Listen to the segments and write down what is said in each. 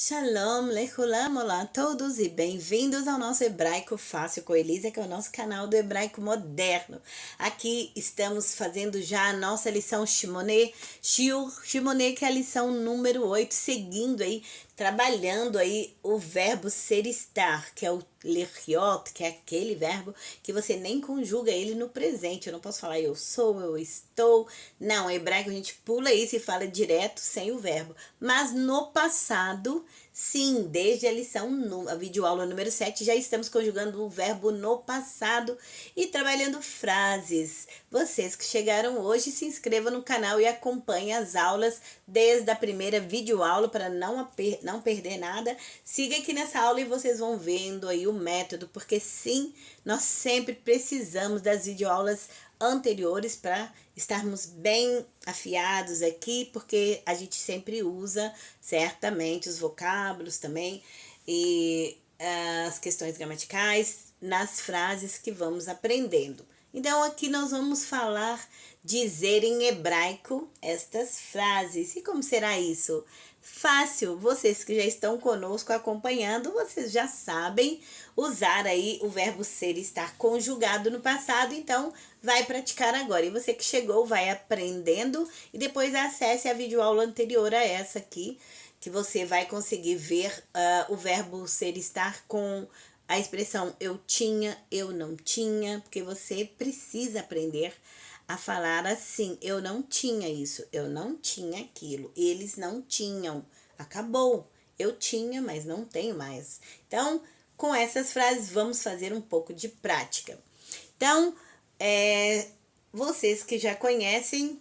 Shalom, lechulam, olá a todos e bem-vindos ao nosso Hebraico Fácil com Elisa, que é o nosso canal do Hebraico Moderno. Aqui estamos fazendo já a nossa lição Shimoné, Shiur Shimoné, que é a lição número 8, seguindo aí, trabalhando aí o verbo ser estar, que é o lerhiot, que é aquele verbo que você nem conjuga ele no presente. Eu não posso falar eu sou, eu estou. Não, em hebraico a gente pula isso e fala direto sem o verbo. Mas no passado, sim, desde a lição, a videoaula número 7, já estamos conjugando o verbo no passado e trabalhando frases. Vocês que chegaram hoje, se inscrevam no canal e acompanhem as aulas desde a primeira videoaula para não perder nada. Siga aqui nessa aula e vocês vão vendo aí o método, porque sim, nós sempre precisamos das videoaulas anteriores para estarmos bem afiados aqui, porque a gente sempre usa certamente os vocábulos também e as questões gramaticais nas frases que vamos aprendendo. Então aqui nós vamos falar, dizer em hebraico estas frases. E como será isso? Fácil, vocês que já estão conosco acompanhando, vocês já sabem usar aí o verbo ser e estar conjugado no passado, então vai praticar agora. E você que chegou vai aprendendo e depois acesse a videoaula anterior a essa aqui, que você vai conseguir ver o verbo ser e estar com a expressão eu tinha, eu não tinha, porque você precisa aprender a falar assim: eu não tinha isso, eu não tinha aquilo, eles não tinham, acabou, eu tinha, mas não tenho mais. Então, com essas frases, vamos fazer um pouco de prática. Então, vocês que já conhecem,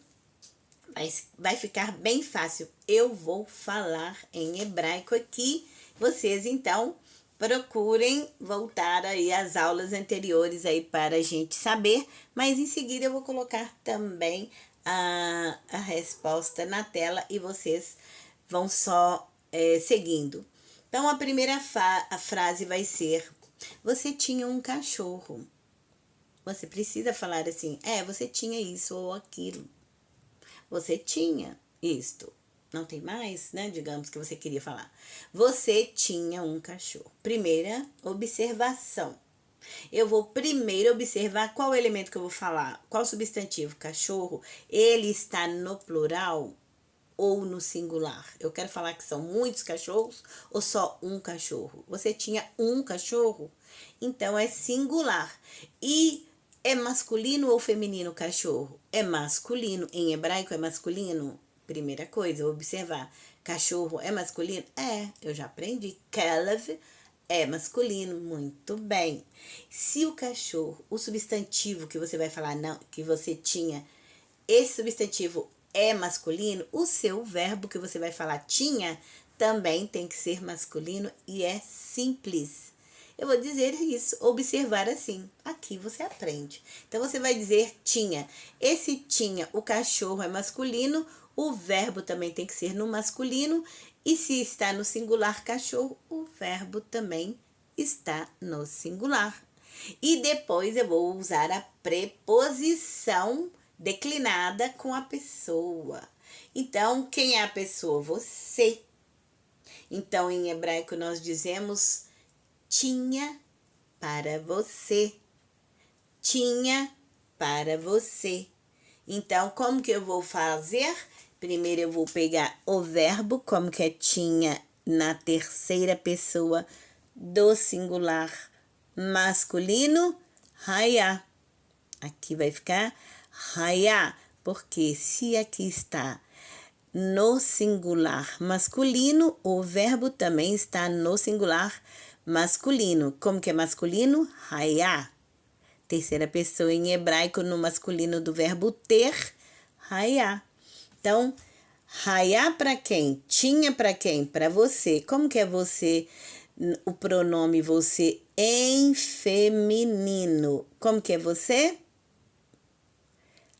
vai ficar bem fácil. Eu vou falar em hebraico aqui, vocês então procurem voltar aí às aulas anteriores aí para a gente saber, mas em seguida eu vou colocar também a resposta na tela e vocês vão só seguindo. Então a primeira a frase vai ser: você tinha um cachorro. Você precisa falar assim: você tinha isso ou aquilo. Você tinha isto. Não tem mais, né? Digamos que você queria falar. Você tinha um cachorro. Primeira observação. Eu vou primeiro observar qual elemento que eu vou falar. Qual substantivo? Cachorro. Ele está no plural ou no singular? Eu quero falar que são muitos cachorros ou só um cachorro? Você tinha um cachorro? Então é singular. E é masculino ou feminino o cachorro? É masculino. Em hebraico é masculino? Primeira coisa, observar. Cachorro é masculino? Eu já aprendi. Kelev é masculino. Muito bem. Se o cachorro, o substantivo que você vai falar, não, que você tinha, esse substantivo é masculino, o seu verbo que você vai falar tinha também tem que ser masculino e é simples. Eu vou dizer isso, observar assim. Aqui você aprende. Então você vai dizer tinha. Esse tinha, o cachorro é masculino, o verbo também tem que ser no masculino. E se está no singular cachorro, o verbo também está no singular. E depois eu vou usar a preposição declinada com a pessoa. Então, quem é a pessoa? Você. Então, em hebraico nós dizemos tinha para você. Tinha para você. Então, como que eu vou fazer? Primeiro eu vou pegar o verbo, como que é tinha na terceira pessoa do singular masculino, hayá. Aqui vai ficar hayá, porque se aqui está no singular masculino, o verbo também está no singular masculino. Como que é masculino? Hayá. Terceira pessoa em hebraico no masculino do verbo ter, hayá. Então, hayá para quem? Tinha para quem? Para você. Como que é você? O pronome você em feminino. Como que é você?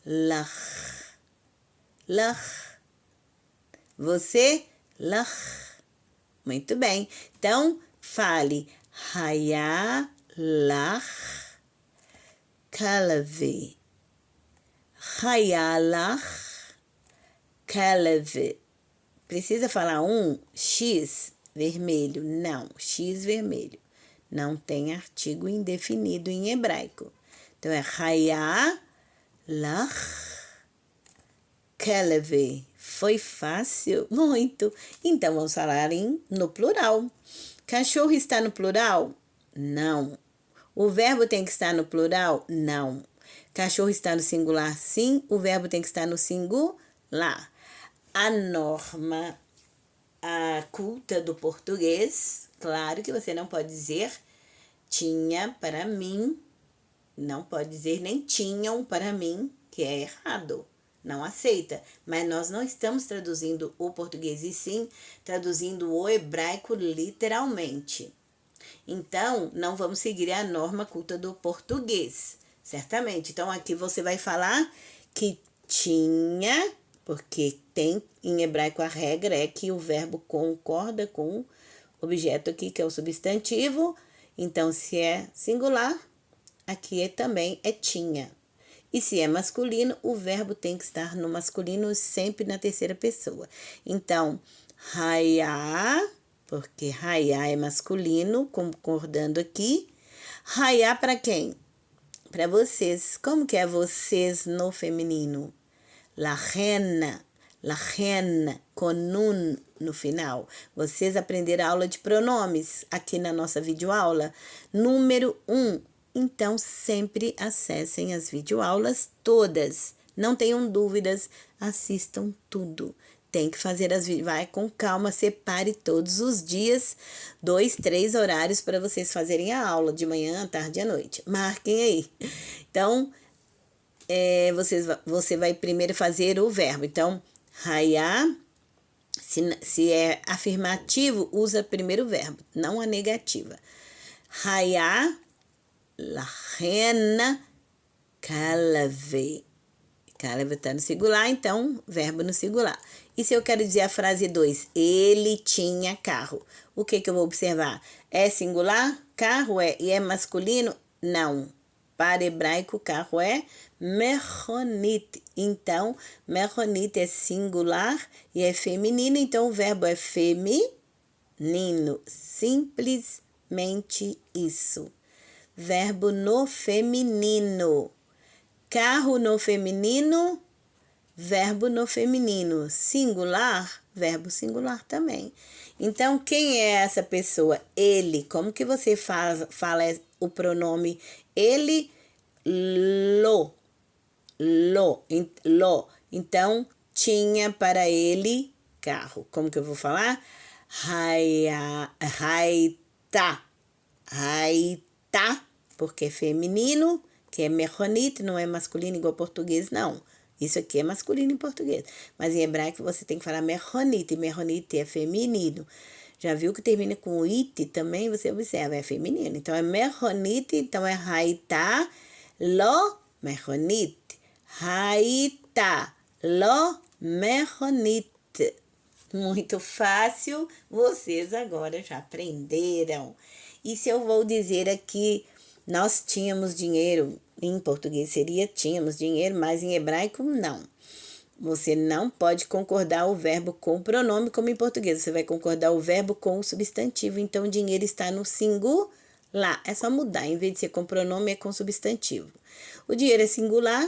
Lach. Lach. Você, lach. Muito bem. Então, fale hayá lach kalev. Hayá lach kalev. Precisa falar um X? vermelho. Não, X vermelho. Não tem artigo indefinido em hebraico. Então, é Haya lach keleve. Foi fácil? Muito. Então, vamos falar no plural. Cachorro está no plural? Não. O verbo tem que estar no plural? Não. Cachorro está no singular? Sim. O verbo tem que estar no singular. A norma culta do português, claro que você não pode dizer tinha para mim, não pode dizer nem tinham para mim, que é errado. Não aceita, mas nós não estamos traduzindo o português, e sim traduzindo o hebraico literalmente. Então, não vamos seguir a norma culta do português, certamente. Então, aqui você vai falar que tinha, porque tem em hebraico a regra é que o verbo concorda com o objeto aqui, que é o substantivo. Então, se é singular, aqui também é tinha. E se é masculino, o verbo tem que estar no masculino, sempre na terceira pessoa. Então, Haya, porque Haya é masculino, concordando aqui. Haya para quem? Para vocês. Como que é vocês no feminino? Lahen, com nun no final. Vocês aprenderam a aula de pronomes aqui na nossa videoaula. Número 1. Então, sempre acessem as videoaulas todas. Não tenham dúvidas, assistam tudo. Tem que fazer vai com calma, separe todos os dias, 2, 3 horários para vocês fazerem a aula, de manhã, à tarde e à noite. Marquem aí. Então, você vai primeiro fazer o verbo. Então, Haya, se é afirmativo, usa primeiro o verbo, não a negativa. Haya lahen kaleve. Kaleve está no singular, então, verbo no singular. E se eu quero dizer a frase 2, ele tinha carro, o que eu vou observar? É singular? Carro é. E é masculino? Não. Para hebraico, carro é mechonit. Então, mechonit é singular e é feminino, então o verbo é feminino. Simplesmente isso. Verbo no feminino. Carro no feminino, verbo no feminino. Singular, verbo singular também. Então, quem é essa pessoa? Ele. Como que você fala o pronome ele? Lo. Então, tinha para ele carro. Como que eu vou falar? Haita, porque é feminino, que é mechonit, não é masculino igual português, não. Isso aqui é masculino em português. Mas em hebraico você tem que falar mechonit, e mechonit é feminino. Já viu que termina com it também? Você observa, é feminino. Então é mechonit, então é haita lo mechonit. Haita lo mechonit. Muito fácil, vocês agora já aprenderam. E se eu vou dizer aqui, nós tínhamos dinheiro, em português seria tínhamos dinheiro, mas em hebraico não. Você não pode concordar o verbo com o pronome como em português, você vai concordar o verbo com o substantivo, então dinheiro está no singular. É só mudar, em vez de ser com pronome é com substantivo. O dinheiro é singular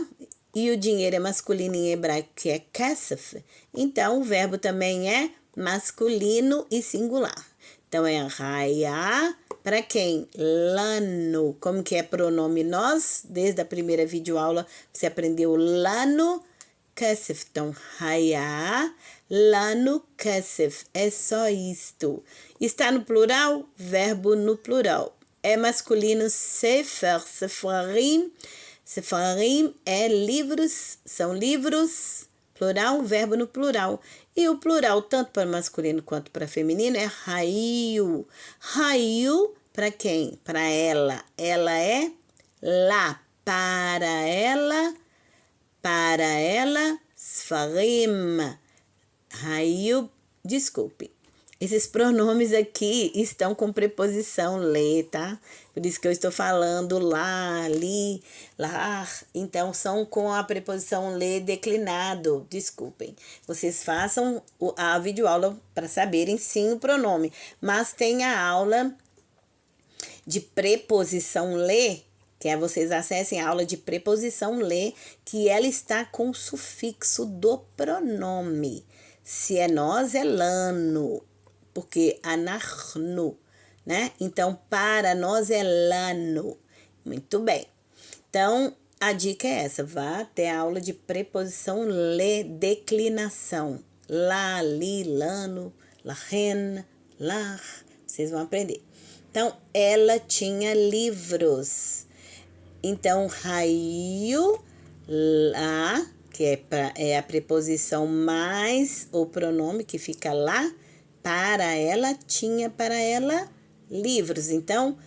e o dinheiro é masculino em hebraico, que é kesef. Então, o verbo também é masculino e singular. Então, é raya para quem? Lano. Como que é pronome nós? Desde a primeira videoaula, você aprendeu lano, kesef. Então, raya, lano, kesef. É só isto. Está no plural? Verbo no plural. É masculino sefer, sefarim. Sefarim é livros, são livros, plural, verbo no plural. E o plural, tanto para masculino quanto para feminino, é hayu. Hayu, para quem? Para ela. Ela é lá. Para ela, sfarim. Hayu, desculpe. Esses pronomes aqui estão com preposição le, tá? Por isso que eu estou falando lá, li, lar. Então, são com a preposição le declinado. Desculpem. Vocês façam a videoaula para saberem sim o pronome. Mas tem a aula de preposição le, que é vocês acessem a aula de preposição le, que ela está com o sufixo do pronome. Se é nós, é lano, porque anarno, né? Então, para nós é lano. Muito bem. Então, a dica é essa, vá até a aula de preposição le, declinação. Lá, li, lano, lahen, lar, vocês vão aprender. Então, ela tinha livros. Então, raio, lá, que é a preposição mais o pronome que fica lá, para ela, tinha para ela livros. Então,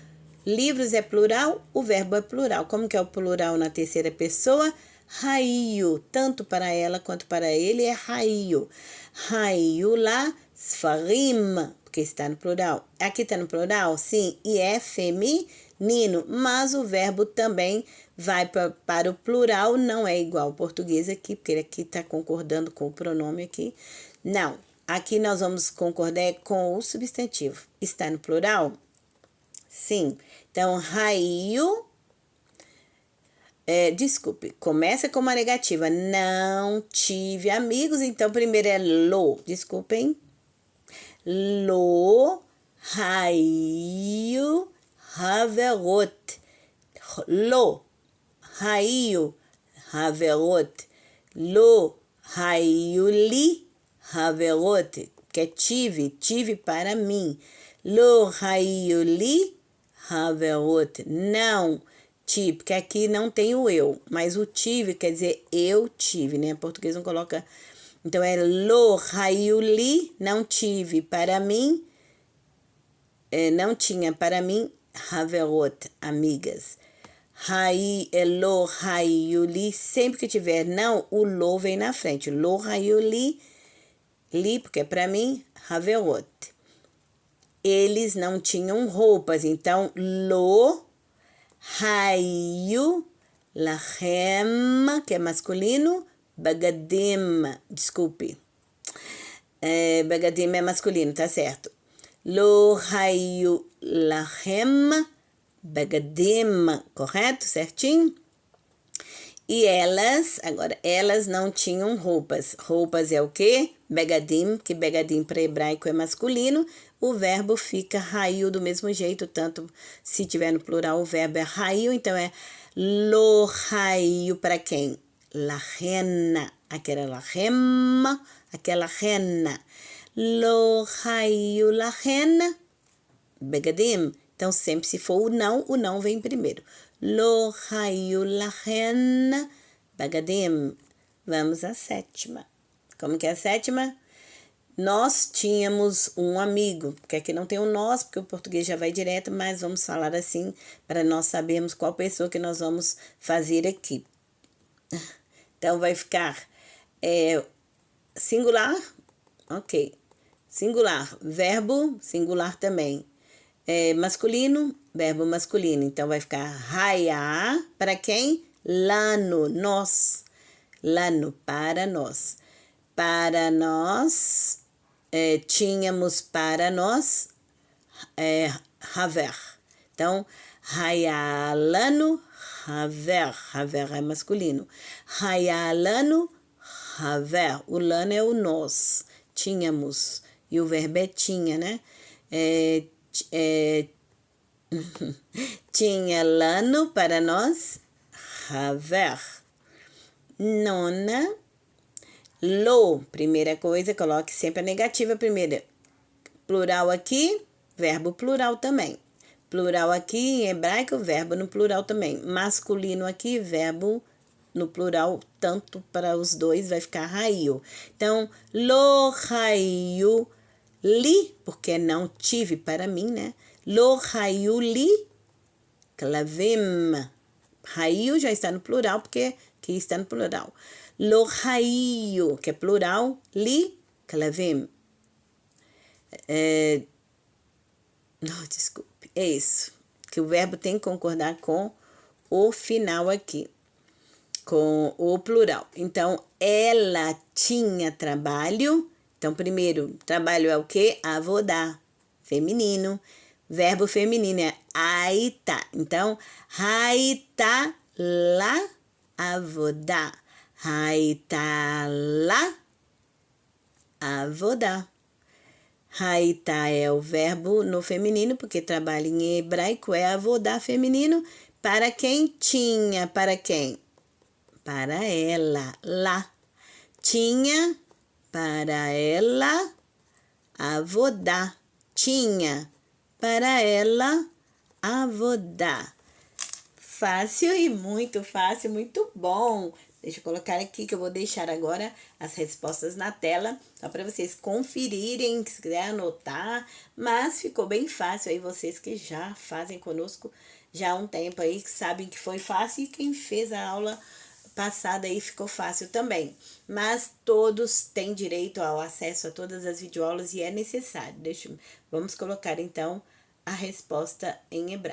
livros é plural, o verbo é plural. Como que é o plural na terceira pessoa? Raio, tanto para ela quanto para ele é raio. Raio lá, sfarim, porque está no plural. Aqui está no plural, sim, e é feminino, mas o verbo também vai para o plural, não é igual ao português aqui, porque ele aqui está concordando com o pronome aqui. Não, aqui nós vamos concordar com o substantivo. Está no plural? Sim. Então, raio, desculpe, começa com uma negativa. Não tive amigos, então primeiro é lo, desculpem. Lo, raio, haverot. Lo, raio, haverot. Lo, raio, li, haverot. Que é tive para mim. Lo, raio, li, haverot. Não tive, porque aqui não tem o eu, mas o tive quer dizer eu tive, né? Em português não coloca. Então é lo, raio, li, não tive para mim, não tinha para mim, haverot, amigas. Lo, raio, li, sempre que tiver não, o lo vem na frente. Lo, raio, li, porque é para mim, haverot. Eles não tinham roupas, então lo, raio, lachem, que é masculino, bagadim, desculpe. Bagadim é masculino, tá certo. Lo, raio, lachem, bagadim, correto? Certinho? E elas, agora, elas não tinham roupas. Roupas é o quê? Begadim, que begadim para hebraico é masculino. O verbo fica raio do mesmo jeito, tanto se tiver no plural o verbo é raio, então é lo raio para quem? Lahena, aquela lahema, aquela rena. Lo raio lahena, begadim. Então, sempre se for o não vem primeiro. Lo raio lahen bagadim. Vamos à sétima. Como que é a sétima? Nós tínhamos um amigo, porque aqui não tem o nós, porque o português já vai direto, mas vamos falar assim, para nós sabermos qual pessoa que nós vamos fazer aqui. Então, vai ficar singular, ok. Singular, verbo singular também. Masculino, verbo masculino. Então, vai ficar raia para quem? Lano, nós. Lano, para nós. Para nós, tínhamos para nós, haver. Então, raia lano, haver. Haver é masculino. Raia lano, haver. O lano é o nós. Tínhamos. E o verbo é tinha, né? Tinha lano para nós, haver. Nona, lo, primeira coisa, coloque sempre a negativa primeiro. Plural aqui, verbo plural também. Plural aqui, em hebraico, verbo no plural também. Masculino aqui, verbo no plural, tanto para os dois, vai ficar raio. Então, lo raio li, porque não tive para mim, né? Lo raio li, klavim. Raio já está no plural, porque aqui está no plural. Lo raio, que é plural, li, klavim. Não, desculpe, é isso. Que o verbo tem que concordar com o final aqui, com o plural. Então, ela tinha trabalho. Então, primeiro, trabalho é o quê? Avodá, feminino. Verbo feminino é aita. Então, haita la avodá. Haita la avodá. Haita é o verbo no feminino, porque trabalha em hebraico, é avodá feminino. Para quem tinha, para quem? Para ela, lá. Tinha, para ela, avodá. Tinha, para ela, avodá. Fácil e muito fácil, muito bom. Deixa eu colocar aqui que eu vou deixar agora as respostas na tela, só para vocês conferirem, se quiser anotar, mas ficou bem fácil aí, vocês que já fazem conosco já há um tempo aí, que sabem que foi fácil, e quem fez a aula passada aí ficou fácil também. Mas todos têm direito ao acesso a todas as videoaulas e é necessário. Vamos colocar então a resposta em hebraico.